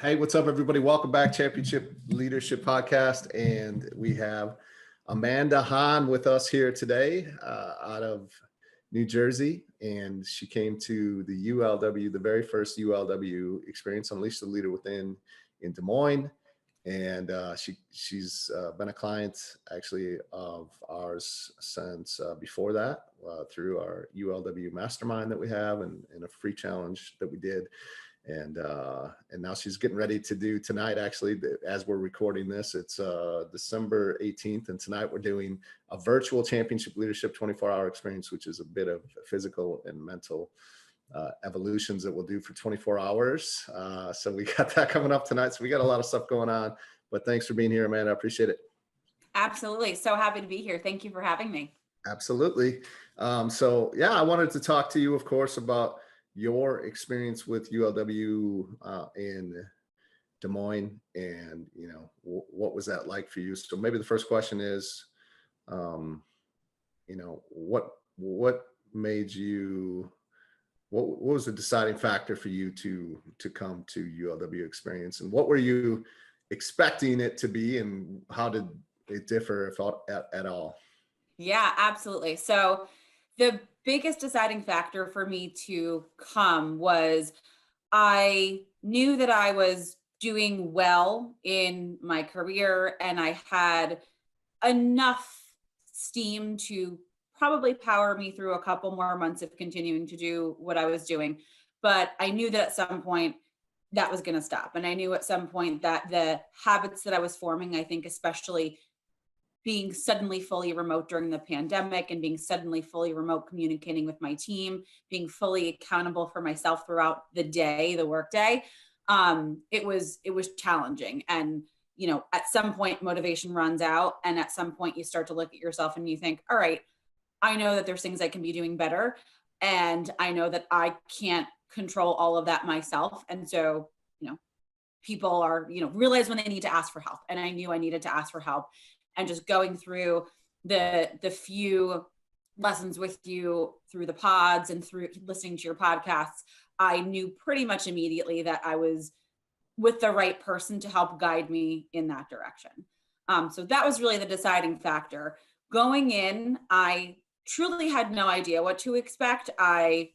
Hey, what's up, everybody? Welcome back, Championship Leadership Podcast. And we have Amanda Hahn with us here today out of New Jersey. And she came to the ULW, the very first ULW experience, Unleash the Leader Within in Des Moines. And she's been a client actually of ours since before that through our ULW mastermind that we have and a free challenge that we did. And now she's getting ready to do tonight, actually, as we're recording this. It's December 18th, and tonight we're doing a virtual championship leadership 24-hour experience, which is a bit of physical and mental evolutions that we'll do for 24 hours. So we got that coming up tonight. So we got a lot of stuff going on, but thanks for being here, Amanda. I appreciate it. Absolutely. So happy to be here. Thank you for having me. Absolutely. So yeah, I wanted to talk to you, of course, about your experience with ULW in Des Moines, and what was that like for you? So maybe the first question is, what made you? What was the deciding factor for you to come to ULW experience, and what were you expecting it to be, and how did it differ, if at all? Yeah, absolutely. So the biggest deciding factor for me to come was I knew that I was doing well in my career and I had enough steam to probably power me through a couple more months of continuing to do what I was doing. But I knew that at some point that was going to stop. And I knew at some point that the habits that I was forming, I think, especially being suddenly fully remote during the pandemic and being suddenly fully remote communicating with my team, being fully accountable for myself throughout the day, the workday, it was challenging. And, at some point motivation runs out. And at some point you start to look at yourself and you think, all right, I know that there's things I can be doing better. And I know that I can't control all of that myself. And so, people are, realize when they need to ask for help. And I knew I needed to ask for help. And just going through the few lessons with you through the pods and through listening to your podcasts, I knew pretty much immediately that I was with the right person to help guide me in that direction. So that was really the deciding factor. Going in, I truly had no idea what to expect. I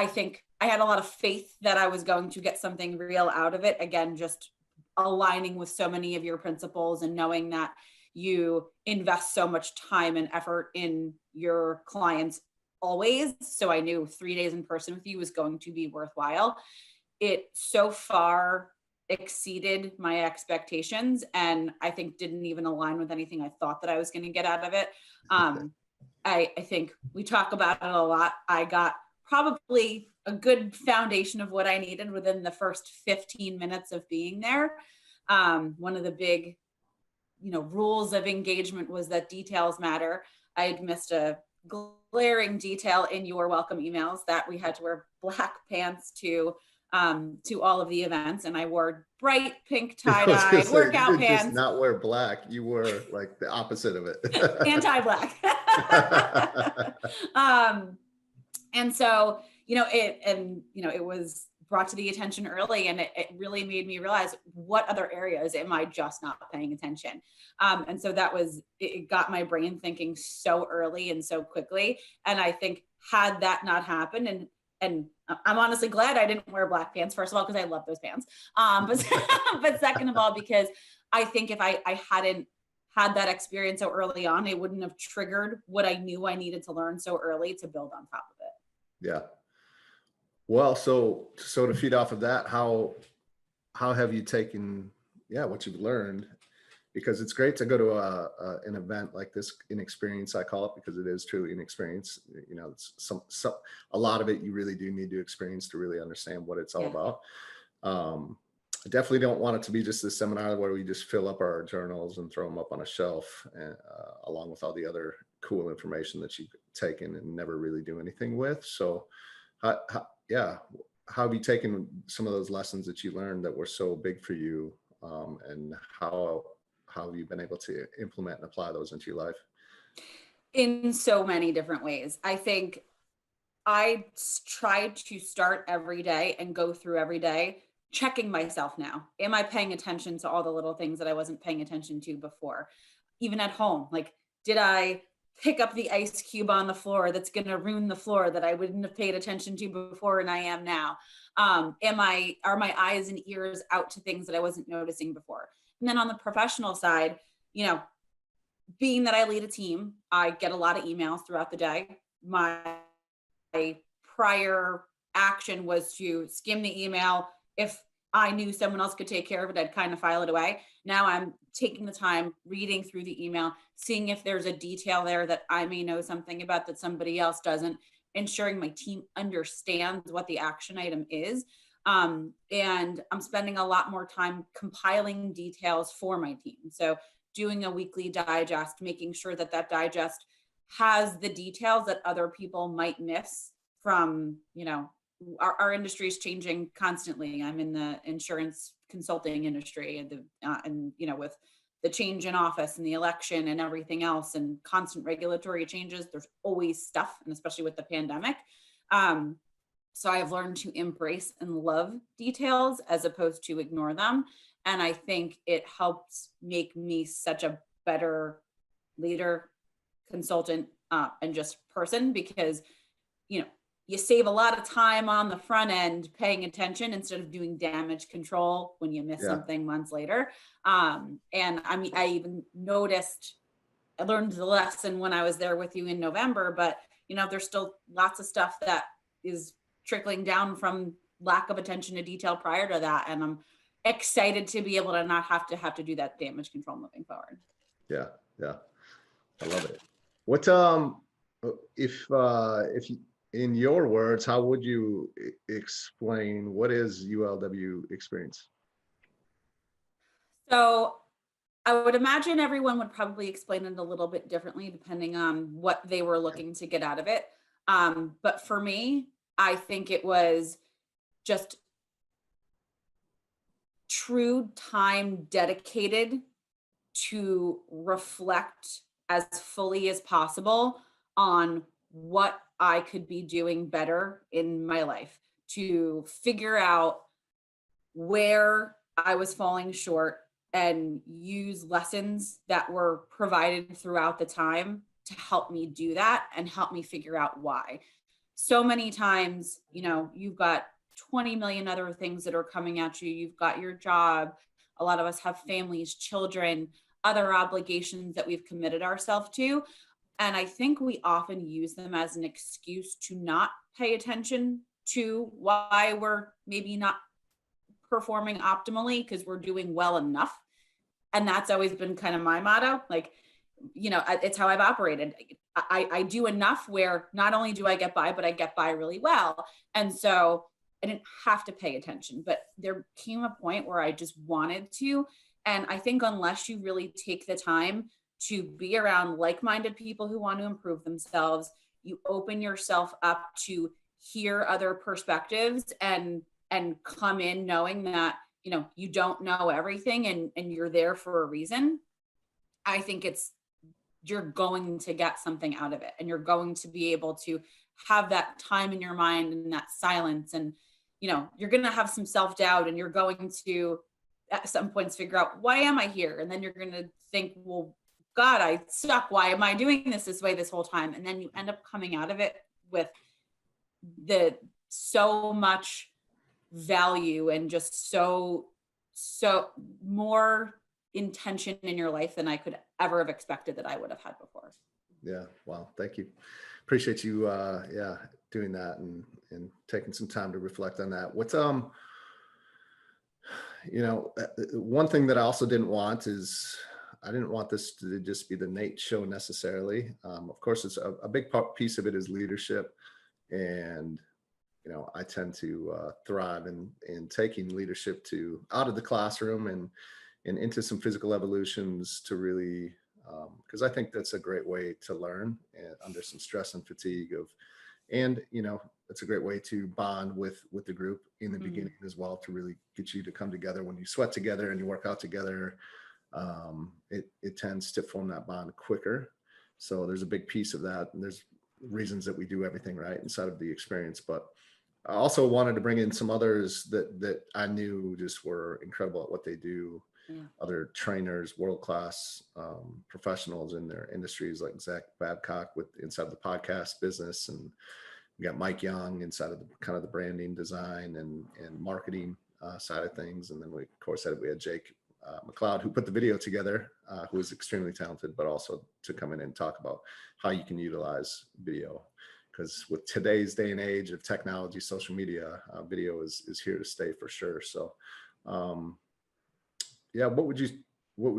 think I had a lot of faith that I was going to get something real out of it. Again, just aligning with so many of your principles and knowing that you invest so much time and effort in your clients always. So I knew 3 days in person with you was going to be worthwhile. It so far exceeded my expectations and I think didn't even align with anything I thought that I was going to get out of it. I think we talk about it a lot. I got probably a good foundation of what I needed within the first 15 minutes of being there. One of the big, rules of engagement was that details matter. I had missed a glaring detail in your welcome emails that we had to wear black pants to all of the events, and I wore bright pink tie-dye workout pants. Just not wear black. You wore like the opposite of it. Anti-black. And so, it was brought to the attention early, and it really made me realize what other areas am I just not paying attention. And so it got my brain thinking so early and so quickly. And I think had that not happened, and I'm honestly glad I didn't wear black pants, first of all, because I love those pants. But second of all, because I think if I hadn't had that experience so early on, it wouldn't have triggered what I knew I needed to learn so early to build on top of it. Yeah. Well, so to feed off of that, how have you taken, what you've learned? Because it's great to go to an event like this, an experience, I call it, because it is truly an experience. It's a lot of it you really do need to experience to really understand what it's all about. I definitely don't want it to be just a seminar where we just fill up our journals and throw them up on a shelf, along with all the other cool information that you've taken and never really do anything with. So, how have you taken some of those lessons that you learned that were so big for you, and how have you been able to implement and apply those into your life? In so many different ways. I think tried to start every day and go through every day checking myself now. Am I paying attention to all the little things that I wasn't paying attention to before? Even at home, like, did I pick up the ice cube on the floor that's going to ruin the floor that I wouldn't have paid attention to before and I am now? Are my eyes and ears out to things that I wasn't noticing before? And then on the professional side, you know, being that I lead a team, I get a lot of emails throughout the day. My prior action was to skim the email. If I knew someone else could take care of it, I'd kind of file it away. Now I'm taking the time, reading through the email, seeing if there's a detail there that I may know something about that somebody else doesn't, ensuring my team understands what the action item is. And I'm spending a lot more time compiling details for my team. So doing a weekly digest, making sure that that digest has the details that other people might miss from, you know, our industry is changing constantly. I'm in the insurance consulting industry, and you know, with the change in office and the election and everything else and constant regulatory changes, there's always stuff, and especially with the pandemic. So I've learned to embrace and love details as opposed to ignore them. And I think it helps make me such a better leader, consultant, and just person, because, you know, you save a lot of time on the front end paying attention instead of doing damage control when you miss Yeah. something months later. And I mean, I even noticed, I learned the lesson when I was there with you in November, but you know, there's still lots of stuff that is trickling down from lack of attention to detail prior to that. And I'm excited to be able to not have to do that damage control moving forward. Yeah. Yeah. I love it. What, if you, in your words, how would you explain what is ULW experience? So I would imagine everyone would probably explain it a little bit differently depending on what they were looking to get out of it. But for me, I think it was just true time dedicated to reflect as fully as possible on what I could be doing better in my life, to figure out where I was falling short and use lessons that were provided throughout the time to help me do that and help me figure out why. So many times, you know, you've got 20 million other things that are coming at you. You've got your job. A lot of us have families, children, other obligations that we've committed ourselves to. And I think we often use them as an excuse to not pay attention to why we're maybe not performing optimally because we're doing well enough. And that's always been kind of my motto. Like, you know, it's how I've operated. I do enough where not only do I get by, but I get by really well. And so I didn't have to pay attention, but there came a point where I just wanted to. And I think unless you really take the time to be around like-minded people who want to improve themselves, you open yourself up to hear other perspectives and come in knowing that, you know, you don't know everything and you're there for a reason. I think you're going to get something out of it, and you're going to be able to have that time in your mind and that silence. And, you know, you're going to have some self-doubt, and you're going to at some points figure out, why am I here? And then you're going to think, well, God, I suck. Why am I doing this way this whole time? And then you end up coming out of it with so much value and just so more intention in your life than I could ever have expected that I would have had before. Yeah. Wow. Thank you. Appreciate you, doing that and taking some time to reflect on that. What's, one thing that I also didn't want is I didn't want this to just be the Nate show necessarily. Of course, it's a big piece of it is leadership. And, you know, I tend to thrive in taking leadership to out of the classroom and into some physical evolutions to really, because I think that's a great way to learn under some stress and fatigue and, you know, it's a great way to bond with the group in the beginning as well, to really get you to come together. When you sweat together and you work out together, it tends to form that bond quicker. So there's a big piece of that. And there's reasons that we do everything right inside of the experience. But I also wanted to bring in some others that I knew just were incredible at what they do. Yeah. Other trainers, world-class professionals in their industries, like Zach Babcock with inside the podcast business, and we got Mike Young inside of the kind of the branding, design, and marketing side of things. And then we, of course, we had Jake McLeod, who put the video together, who is extremely talented, but also to come in and talk about how you can utilize video. Because with today's day and age of technology, social media, video is here to stay for sure. So, yeah, what would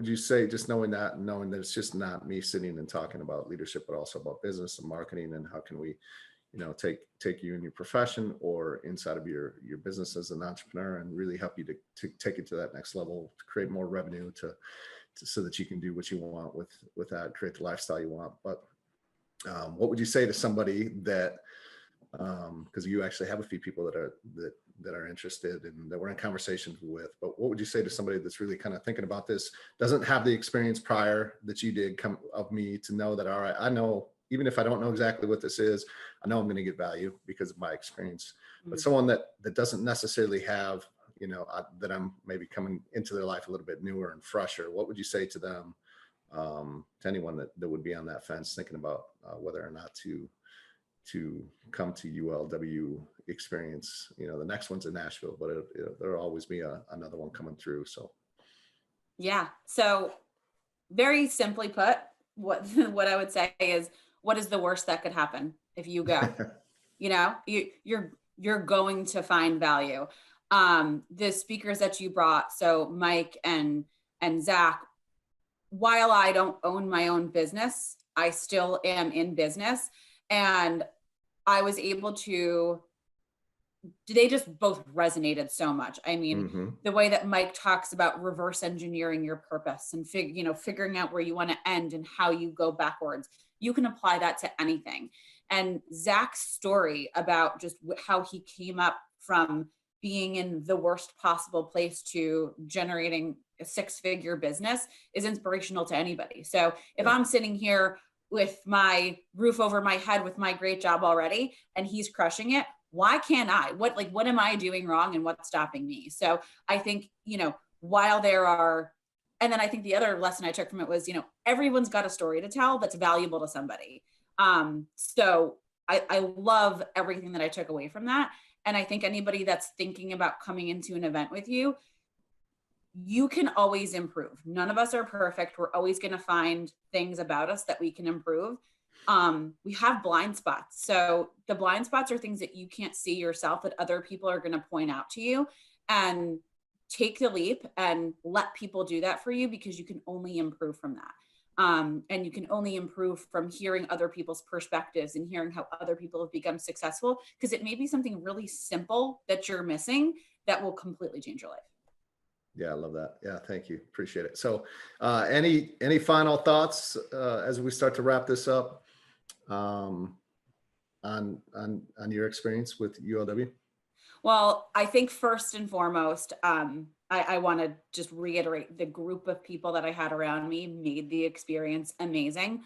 you say, just knowing that it's just not me sitting and talking about leadership, but also about business and marketing, and how can we, take you in your profession or inside of your business as an entrepreneur and really help you to take it to that next level, to create more revenue, to so that you can do what you want with that, create the lifestyle you want. But what would you say to somebody that, because you actually have a few people that are interested and that we're in conversations with, but what would you say to somebody that's really kind of thinking about this, doesn't have the experience prior that you did of me, to know that, all right, I know, even if I don't know exactly what this is, I know I'm going to get value because of my experience. But someone that doesn't necessarily have, that I'm maybe coming into their life a little bit newer and fresher, what would you say to them, to anyone that would be on that fence thinking about whether or not to come to ULW experience? The next one's in Nashville, but there'll always be another one coming through. So Yeah. So very simply put, what I would say is, what is the worst that could happen if you go? You're going to find value. The speakers that you brought, so Mike and Zach, while I don't own my own business, I still am in business, and I was able to, they just both resonated so much. I mean, the way that Mike talks about reverse engineering your purpose and figuring out where you want to end and how you go backwards, you can apply that to anything. And Zach's story about just how he came up from being in the worst possible place to generating a 6-figure business is inspirational to anybody. So if I'm sitting here with my roof over my head with my great job already, and he's crushing it, why can't I? What am I doing wrong, and what's stopping me? So I think, while there are, and then I think the other lesson I took from it was, everyone's got a story to tell that's valuable to somebody. So I love everything that I took away from that. And I think anybody that's thinking about coming into an event with you, you can always improve. None of us are perfect. We're always going to find things about us that we can improve. We have blind spots. So the blind spots are things that you can't see yourself that other people are going to point out to you, and take the leap and let people do that for you, because you can only improve from that. And you can only improve from hearing other people's perspectives and hearing how other people have become successful, because it may be something really simple that you're missing that will completely change your life. Yeah, I love that. Yeah, thank you. Appreciate it. So any final thoughts as we start to wrap this up on your experience with ULW? Well, I think first and foremost, I want to just reiterate, the group of people that I had around me made the experience amazing.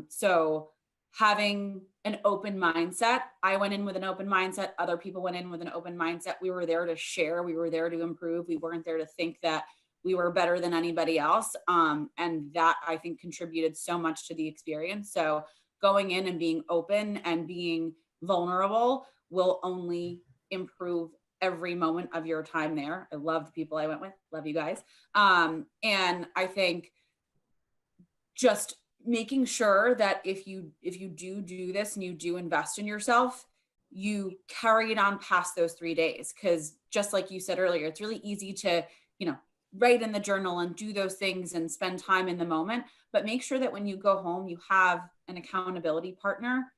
So having an open mindset, I went in with an open mindset. Other people went in with an open mindset. We were there to share. We were there to improve. We weren't there to think that we were better than anybody else. And that, I think, contributed so much to the experience. So going in and being open and being vulnerable will only improve every moment of your time there. I love the people I went with. Love you guys. And I think just making sure that if you do this and you do invest in yourself, you carry it on past those 3 days. Because just like you said earlier, it's really easy to, write in the journal and do those things and spend time in the moment. But make sure that when you go home, you have an accountability partner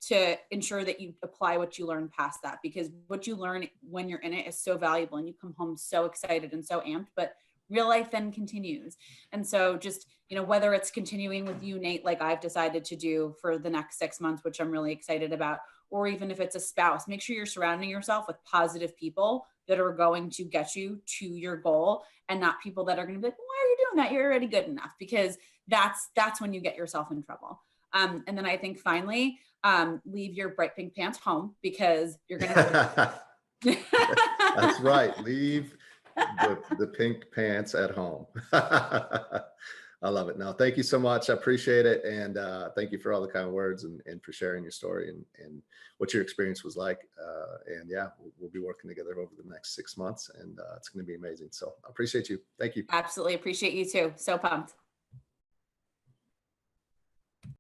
to ensure that you apply what you learn past that, because what you learn when you're in it is so valuable, and you come home so excited and so amped. But real life then continues. And so just, whether it's continuing with you, Nate, like I've decided to do for the next 6 months, which I'm really excited about, or even if it's a spouse, make sure you're surrounding yourself with positive people that are going to get you to your goal, and not people that are going to be like, why are you doing that? You're already good enough, because that's when you get yourself in trouble. And then I think finally, leave your bright pink pants home because you're going to That's right. Leave the pink pants at home. I love it. No, thank you so much. I appreciate it. And thank you for all the kind words and for sharing your story and what your experience was like. And yeah, we'll be working together over the next 6 months and it's going to be amazing. So I appreciate you. Thank you. Absolutely appreciate you too. So pumped.